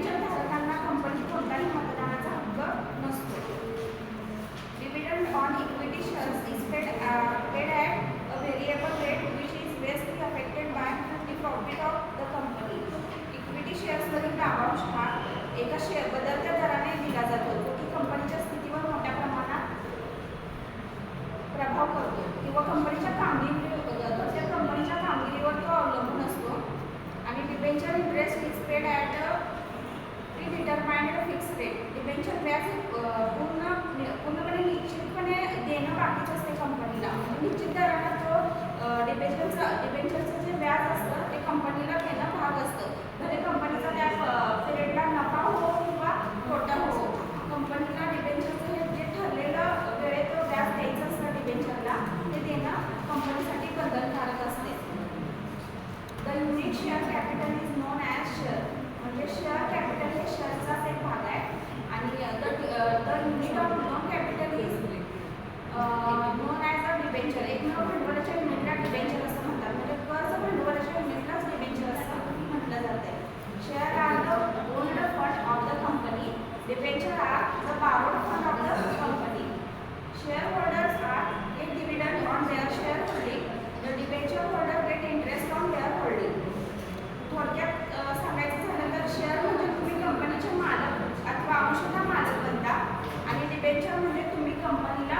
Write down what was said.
Debenture धारकांना कंपनीत कोणताही मतदानाचा हक्क नसतो. Dividend on equity shares is paid at a variable rate which is bestly affected by the profit of the company. Equity शेअर्समधील लाभांश हा एका बदलत्या दराने दिला जातो जो की कंपनीच्या स्थितीवर मोठ्या प्रमाणात प्रभाव करतो किंवा कंपनीच्या कामगिरीवर तो अवलंबून असतो. आणि debenture interest is paid at a predetermined fix rate. Debenture व्याज पूर्णपणे निश्चितपणे देणं बाकीचं असते कंपनीला. म्हणजे निश्चित दरानं तो डिबेंचरचं जे व्याज असतं ते कंपनीला देणं भाग असतं. भले कंपनीचा त्या पिरियडला नफा हो किंवा तोटा हो, कंपनीला डिबेंचरचं हे जे ठरलेलं वेळेत व्याज द्यायचं असतं डिबेंचरला ते देणं कंपनीसाठी बंधनकारक असते. The unit share capital is non as share. म्हणजे शेअर कॅपिटल हे शेअरचाच एक भाग आहे. आणि the unit of non capital is non as a debenture. एक भांडवलाच्या युनिटला डिबेंचर असं म्हणतात. म्हणजे कर्ज भांडवलाच्या युनिटलाच डिबेंचर असं म्हटलं जातं. Share are the owned fund of the company. Debenture are the borrowed fund of the company. Shareholders are get dividend on their shareholding. The debenture holder get interest on their holding. थोडक्यात सांगायचं झालं तर share म्हणजे तुम्ही कंपनीचे मालक अथवा अंशतः मालक बनता आणि डिबेंचर म्हणजे तुम्ही कंपनीला